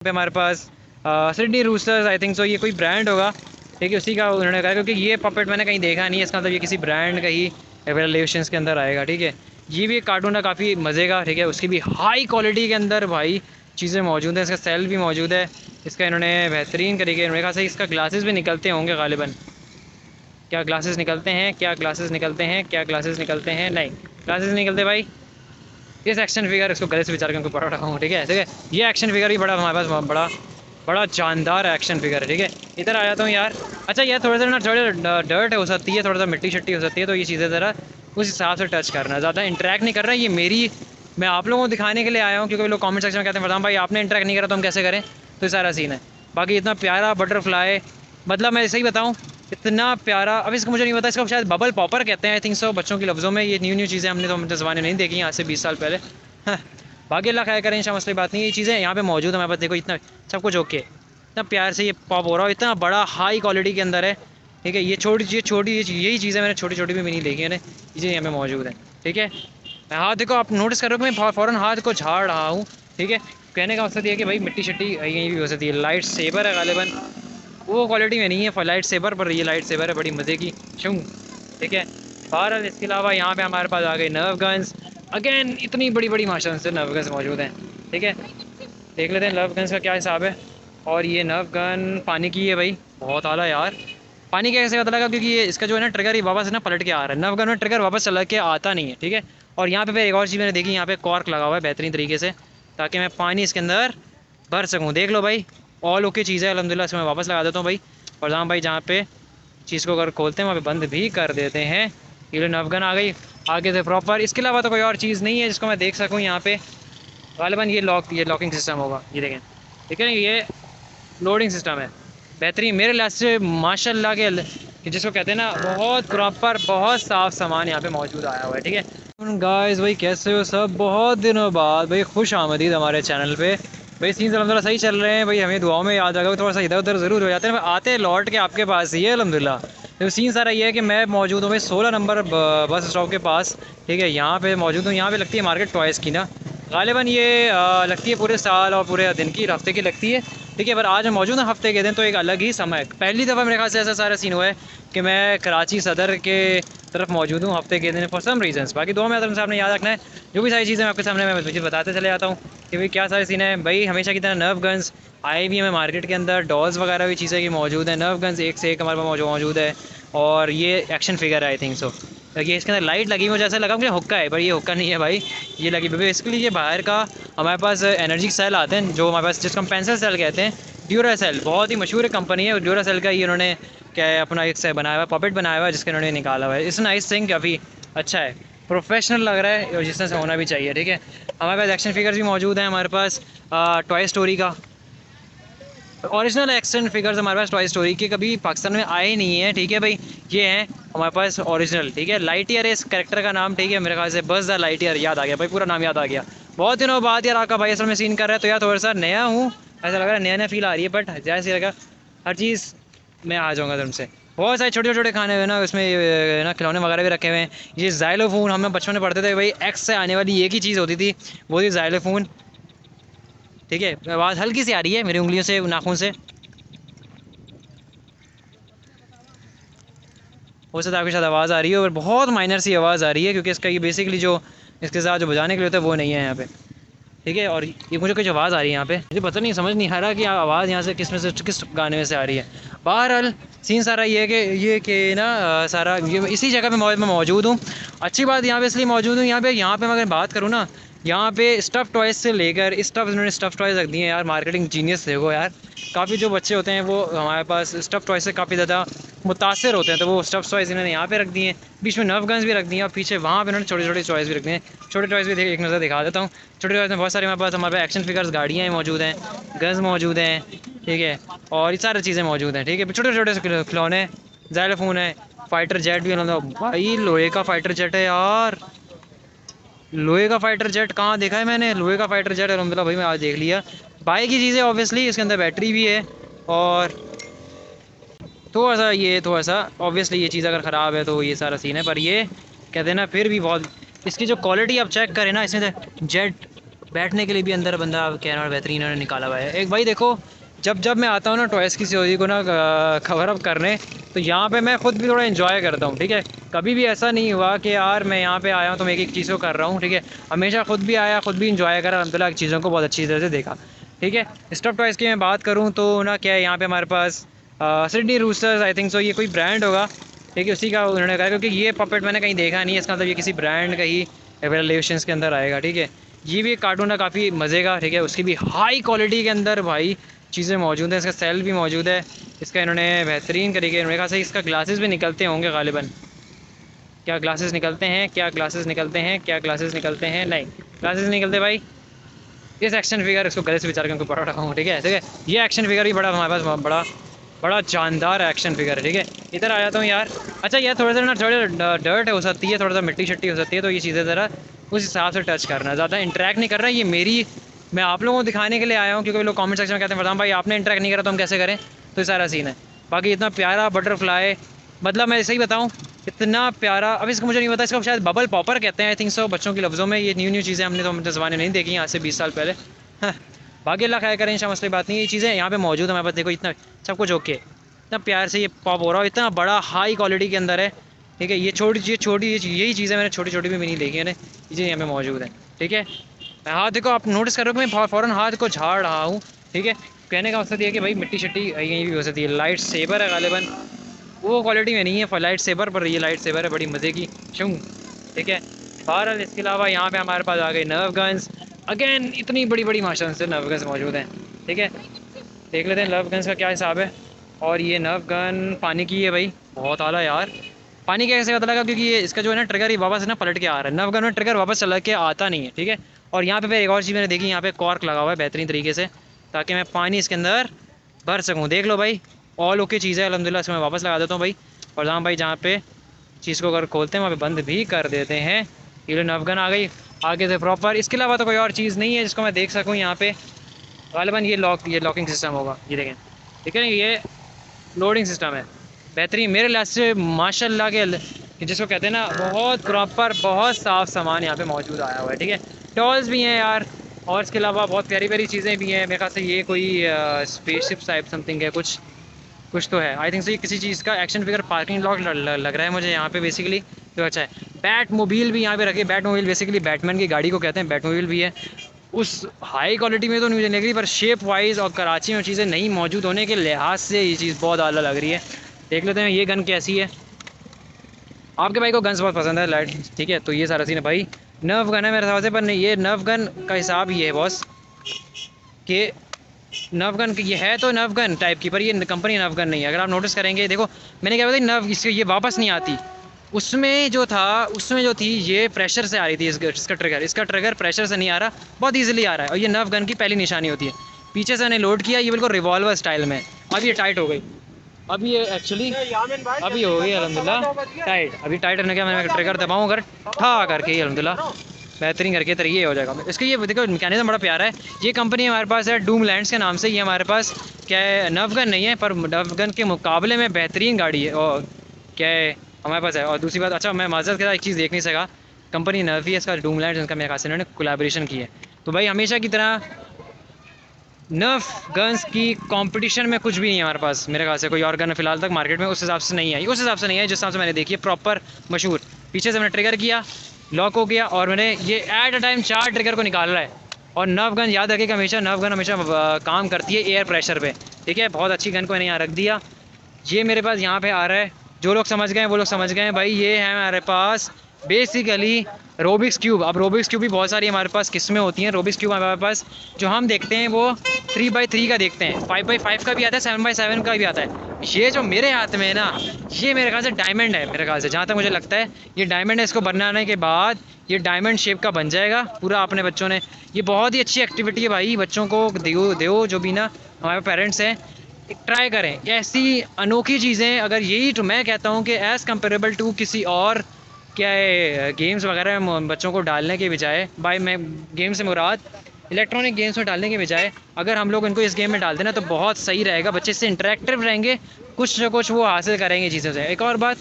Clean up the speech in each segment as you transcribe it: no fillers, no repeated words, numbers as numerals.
पे हमारे पास Sydney Roosters, I think so ये कोई ब्रांड होगा, ठीक है, उसी का उन्होंने कहा, क्योंकि ये पपेट मैंने कहीं देखा नहीं है, इसका मतलब ये किसी ब्रांड का ही एवेलेशन के अंदर आएगा, ठीक है। ये भी एक कार्टून है काफ़ी मज़े का, ठीक है, उसकी भी हाई क्वालिटी के अंदर भाई चीज़ें मौजूद हैं, इसका सेल भी मौजूद है, इसका इन्होंने बेहतरीन तरीके, मेरे ख्याल से इसका ग्लासेस भी निकलते होंगे गालिबन। क्या ग्लासेस निकलते हैं, क्या ग्लासेस निकलते हैं, क्या ग्लासेस निकलते हैं? नहीं, ग्लासेस निकलते भाई। इस एक्शन फिगर, इसको गले से विचार करके पढ़ रहा हूँ, ठीक है, ठीक है। ये एक्शन फिगर भी बड़ा हमारे पास बड़ा बड़ा जानदार एक्शन फिगर है, ठीक है। इधर आ जाता हूँ यार। अच्छा यार, थोड़ा सा ना थोड़ा डर्ट हो सकती है, थोड़ा सा मिट्टी शट्टी हो सकती है, तो ये चीज़ें ज़रा उस हिसाब से टच करना, ज़्यादा इंटरेक्ट नहीं कर रहा है। ये मेरी, मैं आप लोगों को दिखाने के लिए आया हूँ, क्योंकि लोग कमेंट सेक्शन में कहते हैं फरहान भाई आपने इंटरेक्ट नहीं करा तो हम कैसे करें, तो ये सारा सीन है। बाकी इतना प्यारा बटरफ्लाई, मतलब मैं सही बताऊँ, इतना प्यारा, अब इसको मुझे नहीं पता, इसको शायद बबल पॉपर कहते हैं आई थिंक सो, बच्चों के लफ्ज़ों में। ये न्यू चीज़ें हमने तो अपने ज़माने नहीं देखी आज से 20 साल पहले। हाँ, बाकी अल्लाह खैर करें, इंशाल्लाह, मसली बात नहीं। ये चीज़ें यहाँ पे मौजूद है हमारे पास, देखो इतना सब कुछ ओके, इतना प्यार से ये पॉप हो रहा है, इतना बड़ा हाई क्वालिटी के अंदर है, ठीक है। ये छोटी यही चीज़ें मैंने छोटी छोटी भी नहीं देखी मैंने, चीज़ें यहाँ पे मौजूद हैं, ठीक है। हाँ देखो, आप नोटिस करो कि मैं फ़ौरन हाथ को झाड़ रहा हूँ, ठीक है। कहने का मकसद ये है कि भाई मिट्टी शट्टी यहीं भी हो सकती है। लाइट सेबर है गालिबन, वो क्वालिटी में नहीं है लाइट सेबर, पर ये लाइट सेबर है बड़ी मज़े की शूँ, ठीक है। बहरहाल इसके अलावा यहाँ पे हमारे पास आ गई नर्व गन्स, अगेन इतनी बड़ी बड़ी माशाल्लाह से नर्व गन्स मौजूद हैं, ठीक है। देख लेते हैं नर्व गन्स का क्या हिसाब है। और ये नर्व गन पानी की है भाई, बहुत आला यार। पानी कैसे पता लगा, क्योंकि ये इसका जो है ना ट्रिगर ये वापस ना पलट के आ रहा है, नर्व गन में ट्रिगर वापस चला के आता नहीं है, ठीक है। और यहाँ पे फिर एक और चीज़ मैंने देखी, यहाँ पे कॉर्क लगा हुआ है बेहतरीन तरीके से, ताकि मैं पानी इसके अंदर भर सकूँ। देख लो भाई, ऑल ओके चीज़ है अल्हम्दुलिल्लाह। इसमें वापस लगा देता हूँ भाई, और जहाँ भाई जहाँ पे चीज़ को अगर खोलते हैं वहाँ पे बंद भी कर देते हैं। ये नर्व गन आ गई आगे से प्रॉपर। इसके अलावा तो कोई और चीज़ नहीं है जिसको मैं देख सकूँ यहाँ पे। गालिबन ये लॉकिंग सिस्टम होगा, ये देखें, ठीक है ना, ये लोडिंग सिस्टम है बेहतरीन मेरे लिहाज से माशाल्लाह के, कि जिसको कहते हैं ना बहुत प्रॉपर, बहुत साफ़ सामान यहाँ पे मौजूद आया हुआ है, ठीक है। गाइस भाई कैसे हो सब, बहुत दिनों बाद भाई खुश आमदीद हमारे चैनल पे भाई। सीन अलहमदिल्ला सही चल रहे हैं भाई, हमें दुआओं में याद आ गया, थोड़ा सा इधर उधर ज़रूर हो जाते हैं, आते लौट के आपके पास ही है अलहमदिल्ला। तो सीन सारा ये है कि मैं मौजूद हूँ भाई 16 नंबर बस स्टॉप के पास, ठीक है। यहाँ पे मौजूद हूँ, यहाँ पे लगती है मार्केट टॉयज़ की ना, गालिबन ये लगती है पूरे साल और पूरे दिन की, हफ्ते की लगती है, ठीक है। पर आज मैं मौजूद हूँ हफ्ते के दिन, तो एक अलग ही समय, पहली दफ़ा मेरे ख्याल से ऐसा सारा सीन हुआ है कि मैं कराची सदर के तरफ मौजूद हूँ हफ्ते के दिन फॉर सम रीजंस। बाकी दो में आदम साहब ने याद रखना है, जो भी सारी चीज़ें मैं आपके सामने मैं मुझे बताते चले जाता हूँ कि भाई क्या सारे सीन है भाई। हमेशा की तरह नर्व गन्स आई भी हमें मार्केट के अंदर, डॉल्स वगैरह भी चीज़ें की मौजूद है, नर्व गन्स एक से एक हमारे पास मौजूद है। और ये एक्शन फिगर है आई थिंक सो, ये इसके अंदर लाइट लगी, मुझे ऐसा लगा मुझे हुक्का है, पर ये हुक्का नहीं है भाई, ये लगी बेसिकली ये बाहर का हमारे पास एनर्जी सेल आते हैं, जो हमारे पास जिसको हम पेंसिल सेल कहते हैं, ड्यूरा सेल बहुत ही मशहूर कंपनी है, ड्यूरा सेल का ये उन्होंने क्या है अपना एक से बनाया हुआ पॉपेट बनाया हुआ है, जिसके उन्होंने निकाला हुआ है। इस नाइस थिंग काफ़ी अच्छा है, प्रोफेशनल लग रहा है और जिस तरह से होना भी चाहिए, ठीक है। हमारे पास एक्शन फिगर्स भी मौजूद हैं, हमारे पास टॉय स्टोरी का ओरिजिनल एक्शन फिगर्स हमारे पास टॉय स्टोरी के कभी पाकिस्तान में आए नहीं है, ठीक है भाई। ये हैं हमारे पास ओरिजिनल, ठीक है। लाइट ईयर है इस कैरेक्टर का नाम, ठीक है, मेरे ख्याल से बस द लाइट ईयर याद आ गया भाई, पूरा नाम याद आ गया। बहुत दिनों बाद यार आका भाई असल में सीन कर रहा है, तो यार थोड़ा सा नया हूँ, ऐसा लग रहा है, नया नया फील आ रही है, बट जैसे लगा हर चीज़ मैं आ जाऊँगा तुमसे। बहुत सारे छोटे छोटे खाने हुए ना उसमें ना, खिलौने वगैरह भी रखे हुए हैं। ये ज़ाइलोफोन हम बचपन में पढ़ते थे भाई, एक्स से आने वाली एक ही चीज़ होती थी, वो थी ज़ाइलोफोन, ठीक है। आवाज़ हल्की सी आ रही है मेरी उंगलियों से, नाखून से, हो सकता है आपके साथ आवाज़ आ रही है, और बहुत माइनर सी आवाज़ आ रही है, क्योंकि इसका ये बेसिकली जो इसके साथ जो बजाने के लिए होता है वो नहीं है यहाँ पे, ठीक है। और ये मुझे कुछ आवाज़ आ रही है यहाँ पे, मुझे पता नहीं, समझ नहीं आ रहा कि आवाज़ यहाँ से किस में से किस गाने में से आ रही है। बहरहाल सीन सारा ये है कि ना सारा ये इसी जगह पे मैं मौजूद हूँ। अच्छी बात यहाँ पे इसलिए मौजूद हूँ, यहाँ पे मैं अगर बात करूँ ना, यहाँ पे स्टफ़ टॉयज़ से लेकर इन्होंने स्टफ़ टॉयज़ रख दिए हैं यार, मार्केटिंग जीनियस देखो यार। काफ़ी जो बच्चे होते हैं वो हमारे पास स्टफ़ टॉयज़ से काफ़ी ज़्यादा मुतासर होते हैं, तो वो स्टफ़ टॉयज़ इन्होंने यहाँ पे रख दिए हैं, बीच में नर्व गन्स भी रख दिए हैं, और पीछे वहाँ पे इन्होंने छोटे छोटे टॉयज़ भी रख दिए हैं। छोटे टॉयज़ भी एक नज़र दिखा देता हूँ। छोटे टॉयज़ में बहुत सारे हमारे पास एक्शन फिगर्स, गाड़ियाँ मौजूद हैं, गन्स मौजूद हैं, ठीक है, और ये सारी चीज़ें मौजूद हैं, ठीक है। छोटे छोटे से खिलौने, ज़ाइलोफोन है, फाइटर जेट भी भाई, लोहे का फाइटर जेट है यार, लोहे का फाइटर जेट कहाँ देखा है मैंने, लोहे का फाइटर जेट अलहमदिल्ला भाई मैं आज देख लिया। बाइक की चीज़ें ऑब्वियसली, इसके अंदर बैटरी भी है, और थोड़ा सा ऑब्वियसली ये चीज़ अगर ख़राब है तो ये सारा सीन है, पर ये कहते हैं ना फिर भी बहुत, इसकी जो क्वालिटी आप चेक करें ना, इसमें जेट बैठने के लिए भी अंदर बंदा कैमरा बेहतरीन इन्होंने निकाला हुआ है। एक भाई देखो, जब जब मैं आता हूँ ना टॉयज़ की सीरीज़ को ना कवर अप करने, तो यहाँ पे मैं ख़ुद भी थोड़ा एंजॉय करता हूँ, ठीक है। कभी भी ऐसा नहीं हुआ कि यार मैं यहाँ पे आया हूँ तो मैं एक चीज़ को कर रहा हूँ, ठीक है। हमेशा ख़ुद भी आया, ख़ुद भी इंजॉय करा, अल्हम्दुलिल्लाह चीज़ों को बहुत अच्छी तरह से देखा, ठीक है। स्टफ टॉयज़ की मैं बात करूँ तो ना क्या है, यहाँ पे हमारे पास Sydney Roosters, I think so ये कोई ब्रांड होगा, ठीक है, उसी का उन्होंने कहा, क्योंकि ये पपेट मैंने कहीं देखा नहीं है, इसका मतलब ये किसी ब्रांड का ही एवेलेशंस के अंदर आएगा, ठीक है। ये भी एक कार्टून है काफ़ी मज़े का, ठीक है। उसकी भी हाई क्वालिटी के अंदर भाई चीज़ें मौजूद हैं, इसका सेल भी मौजूद है, इसका इन्होंने बेहतरीन तरीके, मेरे ख्याल से इसका ग्लासेस भी निकलते होंगे गालिबन। क्या ग्लासेस निकलते हैं, क्या ग्लासेस निकलते हैं, क्या ग्लासेस निकलते हैं? नहीं ग्लासेस निकलते भाई। इस एक्शन फिगर, इसको गले से विचार के उनको पढ़ा रखा हूँ, ठीक है, ठीक है। ये एक्शन फिगर भी बड़ा हमारे पास बड़ा बड़ा जानदार एक्शन फिगर है, ठीक है। इधर आ जाता हूँ यार। अच्छा यार थोड़ा सा ना, थोड़ा डर्ट हो सकती है, थोड़ा सा मिट्टी शट्टी हो सकती है, तो ये चीज़ें ज़रा उस हिसाब से टच करना, ज़्यादा इंटरेक्ट नहीं कर रहा है। ये मेरी, मैं आप लोगों को दिखाने के लिए आया हूँ, क्योंकि लोग कमेंट सेक्शन में कहते हैं फरदान भाई आपने इंटरेक्ट नहीं करा तो हम कैसे करें, तो ये सारा सीन है। बाकी इतना प्यारा बटरफ्लाई, मतलब मैं सही बताऊँ इतना प्यारा, अब इसको मुझे नहीं पता, इसको शायद बबल पॉपर कहते हैं आई थिंक सो बच्चों के लफ्ज़ों में। ये न्यू चीज़ें हमने तो अपने ज़माने नहीं देखी, यहाँ से 20 साल पहले। हाँ, बाकी अल्लाह खैर करें, इंशाल्लाह, मसले बात नहीं। ये चीज़ें यहाँ पे मौजूद है हमारे पास, देखो इतना सब कुछ ओके, इतना प्यार से ये पॉप हो रहा है, इतना बड़ा हाई क्वालिटी के अंदर है, ठीक है। ये छोटी यही चीज़ें मैंने छोटी छोटी भी नहीं देखी है, चीज़ें यहाँ पे मौजूद हैं, ठीक है। हाथ देखो, आप नोटिस कर रहे हो, मैं फ़ौरन हाथ को झाड़ रहा हूँ, ठीक है। कहने का मकसद ये है कि भाई मिट्टी शट्टी यहीं भी हो सकती है। लाइट सेबर है गालिबन, वो क्वालिटी में नहीं है लाइट सेबर, पर ये लाइट सेबर है बड़ी मज़े की शूँ, ठीक है। बहरहाल इसके अलावा यहाँ पे हमारे पास आ गए नर्व गन्स, अगेन इतनी बड़ी बड़ी माशाल्लाह से नर्व गन्स मौजूद हैं, ठीक है। देख लेते हैं नर्व गन्स का क्या हिसाब है। और ये नर्व गन पानी की है भाई, बहुत आला यार। पानी कैसे पता लगा, क्योंकि ये इसका जो है ना ट्रिगर, ये वापस ना पलट के आ रहा है। नर्व गन में ट्रिगर वापस चला के आता नहीं है, ठीक है। और यहाँ पे फिर एक और चीज़ मैंने देखी, यहाँ पे कॉर्क लगा हुआ है बेहतरीन तरीके से, ताकि मैं पानी इसके अंदर भर सकूँ। देख लो भाई, ऑल ओके चीज़ है अल्हम्दुलिल्लाह। इसको मैं वापस लगा देता हूँ भाई, और जहाँ भाई जहाँ पे चीज़ को अगर खोलते हैं वहाँ पे बंद भी कर देते हैं। ये लो नर्व गन आ गई आगे से प्रॉपर। इसके अलावा तो कोई और चीज़ नहीं है जिसको मैं देख सकूँ यहाँ पे। गालिबन ये लॉकिंग सिस्टम होगा, ये देखें, ठीक है ना, ये लोडिंग सिस्टम है बेहतरीन मेरे लिहाज से माशाल्लाह के, जिसको कहते हैं ना बहुत प्रॉपर, बहुत साफ़ सामान यहाँ पे मौजूद आया हुआ है, ठीक है। टॉल्स भी हैं यार, और इसके अलावा बहुत प्यारी प्यारी चीज़ें भी हैं। मेरे ख्याल से ये कोई स्पेसशिप टाइप समथिंग है, कुछ तो है आई थिंक सो। ये किसी चीज़ का एक्शन फिगर पार्किंग लॉट लग रहा है मुझे यहाँ पे बेसिकली, तो अच्छा है। बैट मोबाइल भी यहाँ पे रखे, बैट मोबाइल बेसिकली बैटमैन की गाड़ी को कहते हैं, बैट मोबाइल भी है। उस हाई क्वालिटी में तो नहीं लग रही, पर शेप वाइज और कराची में चीज़ें नहीं मौजूद होने के लिहाज से ये चीज़ बहुत आला लग रही है। देख लेते हैं ये गन कैसी है। आपके भाई को गन्स बहुत पसंद है लाइट, ठीक है, तो ये सारा सीन है भाई। नर्व गन है मेरे हिसाब से, पर नहीं, ये नर्व गन का हिसाब ये है बॉस कि नर्व गन ये है तो नर्व गन टाइप की, पर ये कंपनी नर्व गन नहीं है। अगर आप नोटिस करेंगे, देखो मैंने क्या बताया, नर्व इसके ये वापस नहीं आती। उसमें जो थी ये प्रेशर से आ रही थी, इसका ट्रिगर प्रेशर से नहीं आ रहा, बहुत ईजिली आ रहा है। और ये नर्व गन की पहली निशानी होती है। पीछे से मैंने लोड किया, ये बिल्कुल रिवॉल्वर स्टाइल में। अब ये टाइट हो गई, अब ये एक्चुअली अभी हो गई अल्हम्दुलिल्लाह टाइट। अभी टाइट होने के मैं ट्रिगर दबाऊँ अगर ठा करके, ये अल्हम्दुलिल्लाह बेहतरीन करके तरीके ये हो जाएगा। इसका ये देखो मैकेनिज्म बड़ा प्यारा है। ये कंपनी हमारे पास है डूम लैंड्स के नाम से। ये हमारे पास क्या है, नर्व गन नहीं है, पर नर्व गन के मुकाबले में बेहतरीन गाड़ी है, और क्या है हमारे पास है। और दूसरी बात, अच्छा मैं माजरत के साथ एक चीज़ देख नहीं सका, कंपनी नर्व ही है, इसका डूम लैंड्स, इनका मेरे ख्याल से इन्होंने कोलैबोरेशन की है। तो भाई हमेशा की तरह नर्फ गन्स की कंपटीशन में कुछ भी नहीं है हमारे पास, मेरे ख्याल से कोई और गन फिलहाल तक मार्केट में उस हिसाब से नहीं आई, जिस हिसाब से मैंने देखी है प्रॉपर मशहूर। पीछे से मैंने ट्रिगर किया, लॉक हो गया, और मैंने ये एट अ टाइम 4 ट्रिगर को निकाल रहा है। और नर्व गन याद रखिएगा, हमेशा नर्व गन हमेशा काम करती है एयर प्रेशर पे, ठीक है। बहुत अच्छी गन को मैंने यहाँ रख दिया। ये मेरे पास यहाँ पे आ रहा है, जो लोग समझ गए वो लोग समझ गए भाई। ये है हमारे पास बेसिकली रोबिक्स क्यूब। अब रोबिक्स क्यूब भी बहुत सारी हमारे पास किस्में होती हैं। रोबिक्स क्यूब हमारे पास जो हम देखते हैं वो 3x3 का देखते हैं, 5x5 का भी आता है, 7x7 का भी आता है। ये जो मेरे हाथ में है ना, ये मेरे ख्याल से डायमंड है, मेरे ख्याल से जहाँ तक मुझे लगता है ये डायमंड है। इसको बनाने के बाद ये डायमंड शेप का बन जाएगा पूरा। अपने बच्चों ने, ये बहुत ही अच्छी एक्टिविटी है भाई, बच्चों को दो जो भी ना हमारे पेरेंट्स हैं, ट्राई करें ऐसी अनोखी चीज़ें। अगर यही तो मैं कहता हूँ कि एज़ कम्पेरेबल टू किसी और क्या है गेम्स वगैरह में बच्चों को डालने के बजाय, भाई मैं गेम से मुराद इलेक्ट्रॉनिक गेम्स में डालने के बजाय अगर हम लोग इनको इस गेम में डाल देना तो बहुत सही रहेगा। बच्चे इससे इंटरेक्टिव रहेंगे, कुछ ना कुछ वो हासिल करेंगे चीज़ों से। एक और बात,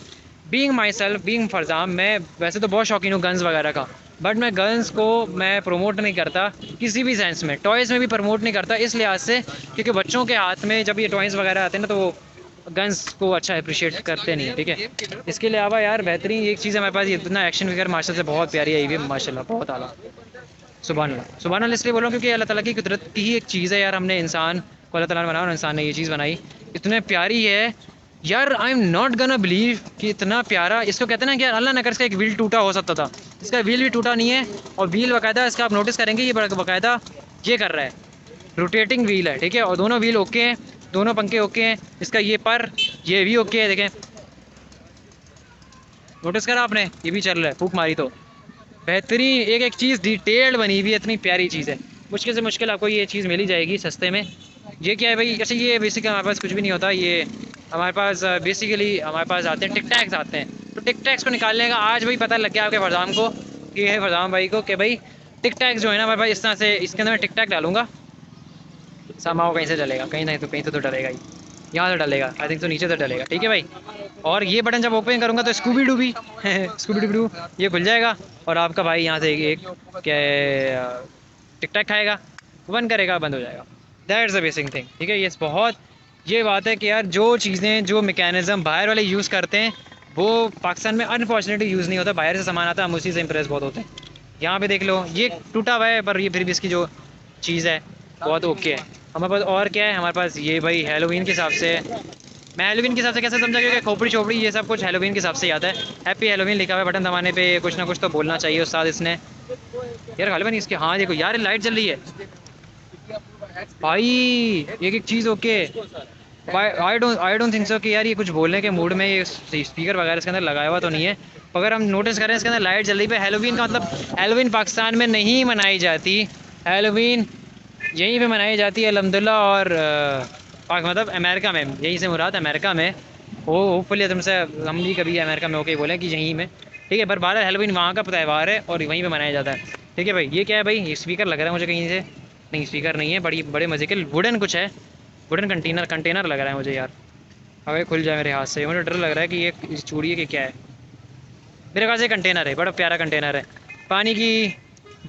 बीइंग माई सेल्फ, बीइंग फरजाम, मैं वैसे तो बहुत शौकीन हूँ गन्स वगैरह का, बट मैं गर्ल्स को मैं प्रमोट नहीं करता किसी भी सेंस में, टॉयज़ में भी प्रमोट नहीं करता इस लिहाज से क्योंकि बच्चों के हाथ में जब ये टॉयज़ वगैरह आते हैं ना तो वो गन्स को अच्छा अप्रिशिएट करते नहीं है, ठीक है। इसके अलावा यार बेहतरीन एक चीज़ है हमारे पास, ये इतना एक्शन फिगर माशा से बहुत प्यारी आई हुई है माशाल्लाह, बहुत आला। सुभान अल्लाह, सुभान अल्लाह इसलिए बोल रहा हूँ क्योंकि अल्लाह ताला की कुदरत की ही एक चीज़ है यार, हमने इंसान को अल्लाह ताला ने बनाया और इंसान ने ये चीज़ बनाई, इतने प्यारी है यार। I am not gonna believe कि इतना प्यारा, इसको कहते हैं ना कि यार अल्लाह न कर इसका एक व्हील टूटा हो सकता था, इसका व्हील भी टूटा नहीं है। और व्हील बाकायदा इसका आप नोटिस करेंगे ये बाकायदा ये कर रहा है, रोटेटिंग व्हील है, ठीक है। और दोनों व्हील ओके हैं, दोनों पंखे ओके हैं, इसका ये पर ये भी ओके है, देखें नोटिस करा आपने, ये भी चल रहा है, फूक मारी तो बेहतरीन एक एक चीज़ डिटेल्ड बनी हुई है, इतनी प्यारी चीज़ है। मुश्किल से मुश्किल आपको ये चीज़ मिल ही जाएगी सस्ते में। ये क्या है भाई, ऐसे ये बेसिकली हमारे पास कुछ भी नहीं होता, ये हमारे पास बेसिकली हमारे पास आते हैं टिक टैक्स आते हैं, तो टिक टैक्स को निकालने का आज भाई पता लग गया आपके फरदान को, कि है फरदान भाई को, कि भाई टिक टैक्स जो है ना हमारे पास इस तरह से, इसके अंदर मैं टिक टैक डालूंगा, सामाओ कहीं से डलेगा, कहीं तो डलेगा ही, यहाँ से डलेगा, आई थिंक तो नीचे से डलेगा, ठीक है भाई। और ये बटन जब ओपन करूँगा तो स्कूबी डूबी स्कूबी डूबी ये खुल जाएगा और आपका भाई यहाँ से एक क्या टिक टैक खाएगा, बंद करेगा, बंद हो जाएगा। दैट्स द बेसिक थिंग, ठीक है। ये बहुत ये बात है कि यार जो चीज़ें जो मैकेनिज़्म बाहर वाले यूज़ करते हैं वो पाकिस्तान में अनफॉर्चुनेटली यूज़ नहीं होता, बाहर से सामान आता है, हम उसी से इम्प्रेस बहुत होते हैं। यहाँ पे देख लो ये टूटा हुआ है पर ये फिर भी इसकी जो चीज़ है बहुत ओके है। हमारे पास और क्या है, हमारे पास ये भाई हेलोवीन के हिसाब से, मैं हेलोवीन के हिसाब से कैसे समझा, क्योंकि खोपड़ी चोपड़ी ये सब कुछ हेलोवीन के हिसाब से ही आता है। हैप्पी हेलोवीन लिखा हुआ है बटन दबाने पे, कुछ ना कुछ तो बोलना चाहिए उस्ताद इसने यार, गालिबन इसके। हाँ देखो यार लाइट जल रही है भाई, एक एक चीज़ okay. I don't think so कि यार ये कुछ बोलने के मूड में ये स्पीकर वगैरह इसके अंदर लगाया हुआ तो नहीं है। अगर हम नोटिस करें इसके अंदर लाइट जल रही है। हेलोवीन का मतलब हेलोवीन पाकिस्तान में नहीं मनाई जाती, हेलोवीन यहीं पे मनाई जाती है अल्हम्दुलिल्लाह। और मतलब अमेरिका में, यहीं से मुराद अमेरिका में हो, होपफुली तुमसे हम भी कभी अमेरिका में होके बोलें कि यहीं में, ठीक है। पर बारह हेलोवीन वहाँ का त्यौहार है और वहीं पे मनाया जाता है, ठीक है भाई। ये क्या है भाई, ये स्पीकर लग रहा है मुझे कहीं से, नहीं स्पीकर नहीं है, बड़े मज़े के वुडन कुछ है, वुडन कंटेनर लग रहा है मुझे यार। अगर खुल जाए मेरे हाथ से मुझे डर लग रहा है कि ये चूड़ी है कि क्या है। मेरे ख्याल से कंटेनर है, बड़ा प्यारा कंटेनर है। पानी की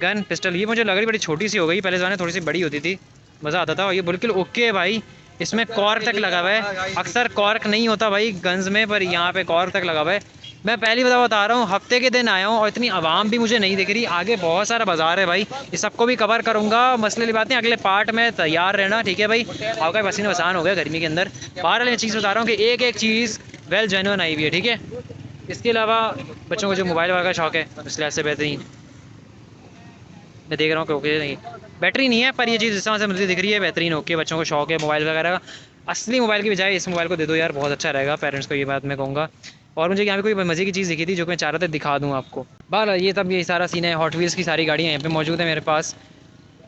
गन पिस्टल, ये मुझे लग रही बड़ी छोटी सी हो गई, पहले ज़माने थोड़ी सी बड़ी होती थी, मज़ा आता था। और ये बिल्कुल ओके है भाई, इसमें कॉर्क तक लगा हुआ है। अक्सर कॉर्क नहीं होता भाई गन्स में, पर यहाँ पे कॉर्क तक लगा हुआ है। मैं पहली बार बता रहा हूँ, हफ्ते के दिन आया हूँ और इतनी आवाम भी मुझे नहीं दिख रही। आगे बहुत सारा बाजार है भाई, ये सबको भी कवर करूँगा, मसले की बात नहीं। अगले पार्ट में तैयार रहना, ठीक है भाई। आपका पसीना वसान हो गया गर्मी के अंदर। बाहर मैं चीज़ बता रहा हूँ कि एक एक चीज़ वेल जेन्युइन आई हुई है, ठीक है। इसके अलावा बच्चों को जो मोबाइल वगैरह का शौक है उस लिहाज से बेहतरीन मैं देख रहा हूँ कि ओके नहीं, बैटरी नहीं है पर ये चीज़ जिस तरह से मुझे दिख रही है बेहतरीन ओके। बच्चों को शौक है मोबाइल वगैरह का, असली मोबाइल की बजाय इस मोबाइल को दे दो यार, बहुत अच्छा रहेगा पेरेंट्स को, ये बात मैं कहूँगा। और मुझे यहाँ पे कोई मज़े की चीज़ दिखी थी जो मैं चाह रहा था दिखा दूँ आपको। बार ये तब ये सारा सीन है, हॉट व्हील्स की सारी गाड़ियाँ यहाँ पे मौजूद है मेरे पास,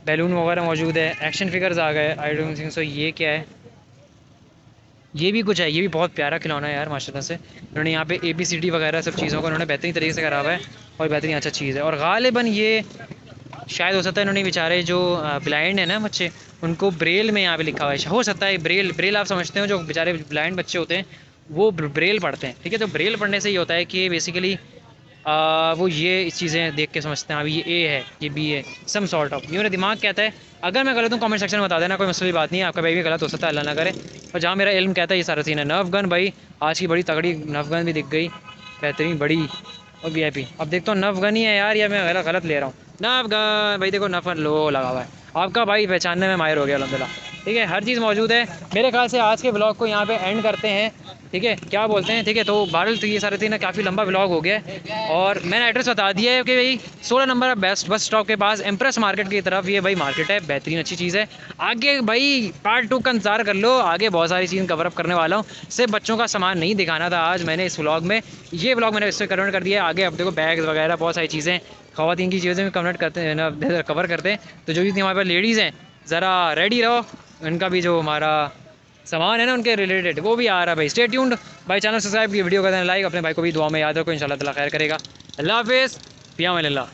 बैलून वगैरह मौजूद है, एक्शन फिगर्स आ गए। आई डोंट थिंक सो ये क्या है, ये भी कुछ है, ये भी बहुत प्यारा खिलौना है यार माशाल्लाह से। उन्होंने यहाँ पे ABCD वगैरह सब चीज़ों को उन्होंने बेहतरीन तरीके से करा हुआ है और बेहतरीन अच्छा चीज़ है। और गालिबन ये शायद हो सकता है इन्होंने बेचारे जो ब्लाइंड है ना बच्चे, उनको ब्रेल में यहाँ पे लिखा हुआ है, हो सकता है ब्रेल आप समझते हो, जो बेचारे ब्लाइंड बच्चे होते हैं वो ब्रेल पढ़ते हैं, ठीक है। तो ब्रेल पढ़ने से ये होता है कि बेसिकली वो ये चीज़ें देख के समझते हैं अभी ये A है ये B है, सम सॉर्ट ऑफ, ये मेरा दिमाग कहता है। अगर मैं गलत हूँ कमेंट सेक्शन में बता देना, कोई मसले की बात नहीं है, आपका भाई भी गलत हो सकता है, अल्लाह ना करे। और जहाँ मेरा इल्म कहता है ये सारा सीन है। नर्फ गन भाई आज की बड़ी तगड़ी नर्फ गन भी दिख गई, बेहतरीन बड़ी और VIP। अब देखता हूँ नर्फ गन ही है यार या मैं गलत ले रहा हूँ। नर्फ गन भाई देखो, नर्फ गन लो लगा हुआ है, आपका भाई पहचानने में माहिर हो गया अल्हम्दुलिल्लाह, ठीक है। हर चीज़ मौजूद है। मेरे ख्याल से आज के ब्लॉग को यहाँ पे एंड करते हैं, ठीक है, क्या बोलते हैं, ठीक है। तो बहरहाल तो ये सारे थे ना, काफ़ी लंबा ब्लॉग हो गया है और मैंने एड्रेस बता दिया है कि भाई 16 नंबर बेस्ट बस स्टॉप के पास एम्प्रेस मार्केट की तरफ ये भाई मार्केट है, बेहतरीन अच्छी चीज़ है। आगे भाई पार्ट 2 का इंतजार कर लो, आगे बहुत सारी चीज़ कवर अप करने वाला हूँ। सिर्फ बच्चों का सामान नहीं दिखाना था आज मैंने इस व्लॉग में, ये व्लॉग मैंने इससे कन्वर्ट कर दिया है। आगे अब देखो बैग्स वगैरह बहुत सारी चीज़ें, ख़वातीन की चीज़ें भी कन्वर्ट करते हैं ना, कवर करते हैं। तो जो भी हमारे पास लेडीज़ हैं ज़रा रेडी रहो, उनका भी जो हमारा सामान है ना उनके रिलेटेड वो भी आ रहा है भाई। स्टे ट्यून्ड भाई, चैनल सब्सक्राइब की वीडियो कर देना लाइक, अपने भाई को भी दुआ में याद रखो, इंशाल्लाह ताला खैर करेगा। अल्लाह हाफिज़, फ़ी अमान अल्लाह।